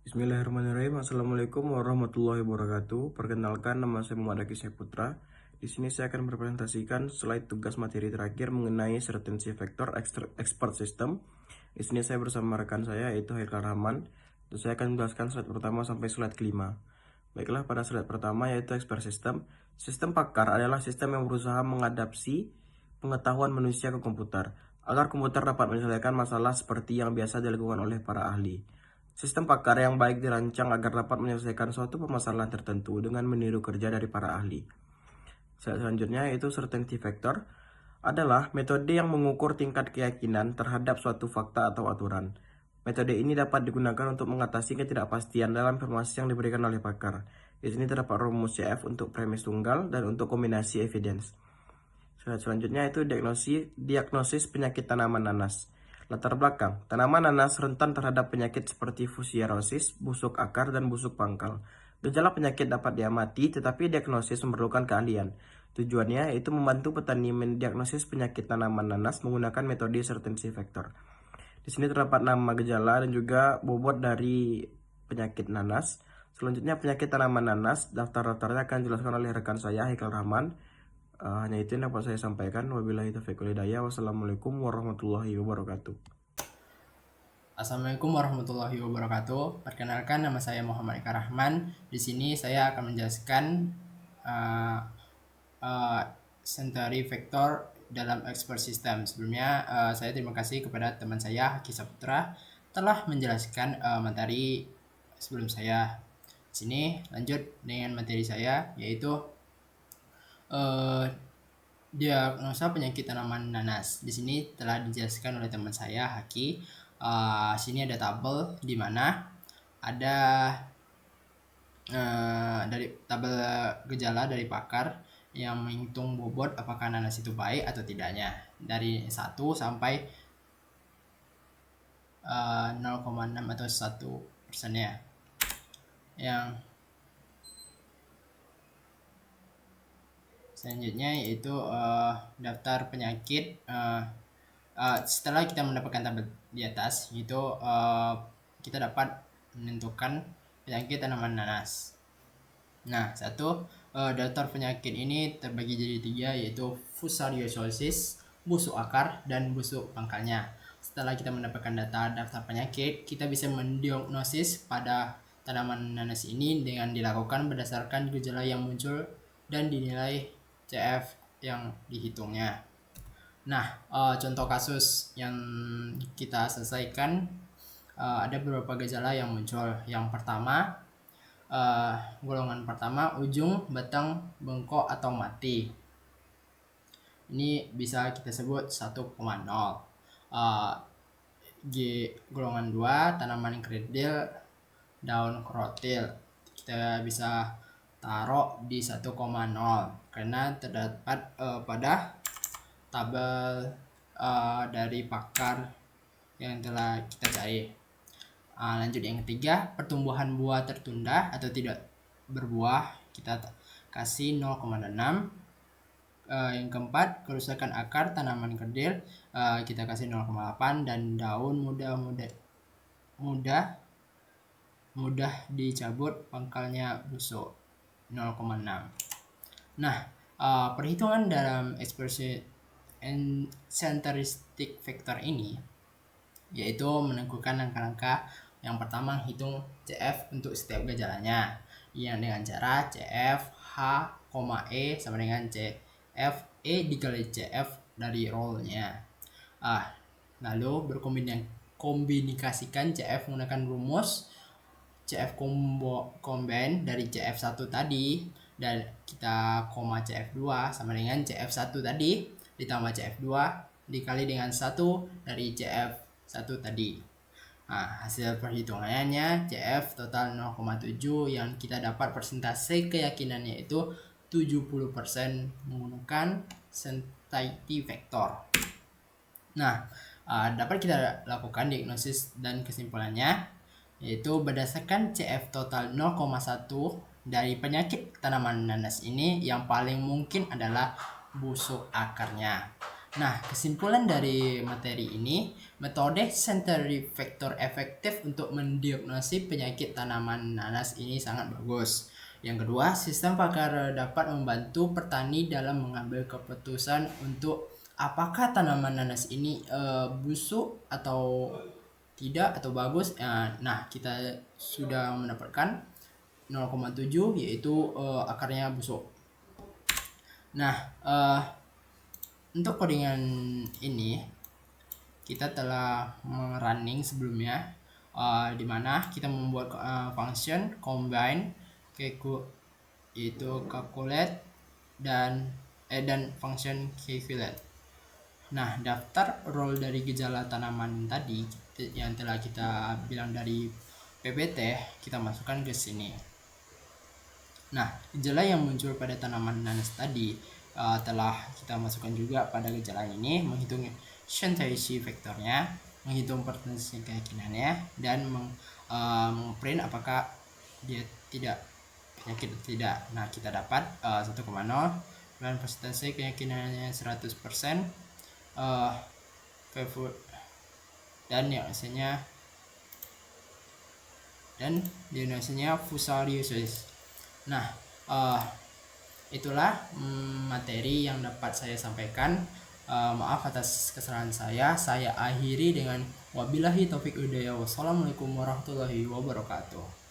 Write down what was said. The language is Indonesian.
Bismillahirrahmanirrahim. Assalamualaikum warahmatullahi wabarakatuh. Perkenalkan, nama saya Muhammad Aki Putra. Di sini saya akan mempresentasikan slide tugas materi terakhir mengenai certainty vector expert system. Di sini saya bersama rekan saya yaitu Haikal Rahman. Dan saya akan menjelaskan slide pertama sampai slide kelima. Baiklah, pada slide pertama yaitu expert system. Sistem pakar adalah sistem yang berusaha mengadaptasi pengetahuan manusia ke komputer agar komputer dapat menyelesaikan masalah seperti yang biasa dilakukan oleh para ahli. Sistem pakar yang baik dirancang agar dapat menyelesaikan suatu permasalahan tertentu dengan meniru kerja dari para ahli. Selanjutnya yaitu certainty factor adalah metode yang mengukur tingkat keyakinan terhadap suatu fakta atau aturan. Metode ini dapat digunakan untuk mengatasi ketidakpastian dalam informasi yang diberikan oleh pakar. Di sini terdapat rumus CF untuk premis tunggal dan untuk kombinasi evidence. Selanjutnya itu diagnosis penyakit tanaman nanas. Latar belakang, tanaman nanas rentan terhadap penyakit seperti fusariosis, busuk akar, dan busuk pangkal. Gejala penyakit dapat diamati, tetapi diagnosis memerlukan keahlian. Tujuannya yaitu membantu petani mendiagnosis penyakit tanaman nanas menggunakan metode certainty factor. Di sini terdapat nama gejala dan juga bobot dari penyakit nanas. Selanjutnya penyakit tanaman nanas, daftar-daftarnya akan dijelaskan oleh rekan saya Haikal Rahman. Hanya itu yang dapat saya sampaikan. Wabillahi taufiq wal hidayah. Wassalamualaikum warahmatullahi wabarakatuh. Assalamualaikum warahmatullahi wabarakatuh. Perkenalkan, nama saya Muhammad Eka Rahman. Di sini saya akan menjelaskan uh, century vector dalam expert system. Sebelumnya saya terima kasih kepada teman saya Haki Saputra telah menjelaskan materi sebelum saya. Di sini lanjut dengan materi saya, yaitu diagnosa penyakit tanaman nanas. Di sini telah dijelaskan oleh teman saya Haki. Sini ada tabel di mana ada dari tabel gejala dari pakar yang menghitung bobot apakah nanas itu baik atau tidaknya dari 1 sampai 0,6 atau 1%-nya. Yang selanjutnya yaitu daftar penyakit. Setelah kita mendapatkan tabel di atas, itu kita dapat menentukan penyakit tanaman nanas. Nah, daftar penyakit ini terbagi jadi 3, yaitu fusariosis, busuk akar, dan busuk pangkalnya. Setelah kita mendapatkan data daftar penyakit, kita bisa mendiagnosis pada tanaman nanas ini dengan dilakukan berdasarkan gejala yang muncul dan dinilai CF yang dihitungnya. Nah, contoh kasus yang kita selesaikan, ada beberapa gejala yang muncul. Yang pertama, golongan pertama, ujung batang bengkok atau mati. Ini bisa kita sebut 1,0. Golongan 2, tanaman kerdil daun krotil. Kita bisa taruh di 1,0 karena terdapat pada tabel dari pakar yang telah kita cari. Lanjut yang ketiga, pertumbuhan buah tertunda atau tidak berbuah, kita kasih 0,6. Yang keempat, kerusakan akar tanaman kerdil, kita kasih 0,8, dan daun mudah dicabut pangkalnya busuk 0,6. Nah, perhitungan dalam expression centristic vector ini yaitu menentukan langkah-langkah. Yang pertama, hitung CF untuk setiap gejalanya yang dengan cara CF H, E sama dengan CF E dikali CF dari rollnya. Lalu berkombinasikan CF menggunakan rumus CF combine dari CF1 tadi, dan kita koma CF2 sama dengan CF1 tadi ditambah CF2 dikali dengan 1 dari CF1 tadi. Hasil perhitungannya CF total 0,7 yang kita dapat persentase keyakinannya itu 70% menggunakan certainty vector. Nah, dapat kita lakukan diagnosis dan kesimpulannya, yaitu berdasarkan CF total 0,1 dari penyakit tanaman nanas ini, yang paling mungkin adalah busuk akarnya. Nah, kesimpulan dari materi ini, metode centric vector efektif untuk mendiagnosis penyakit tanaman nanas ini sangat bagus. Yang kedua, sistem pakar dapat membantu petani dalam mengambil keputusan untuk apakah tanaman nanas ini busuk atau tidak atau bagus. Nah, kita sudah mendapatkan 0,7 yaitu akarnya busuk. Nah, untuk codingan ini kita telah running sebelumnya, di mana kita membuat function combine yaitu calculate dan function calculate. Nah, daftar role dari gejala tanaman tadi yang telah kita bilang dari PPT kita masukkan ke sini. Nah, gejala yang muncul pada tanaman nanas tadi telah kita masukkan juga pada gejala ini, menghitung centricity vektornya, menghitung potensi keyakinannya, dan mengprint apakah dia tidak penyakit atau tidak. Nah, kita dapat 1,0 dan persentase keyakinannya 100%, dan yang hasilnya dan diagnosisnya fusariosis. Nah, itulah materi yang dapat saya sampaikan. Maaf atas kesalahan saya. Saya akhiri dengan wabillahi taufik hidayah. Wassalamualaikum warahmatullahi wabarakatuh.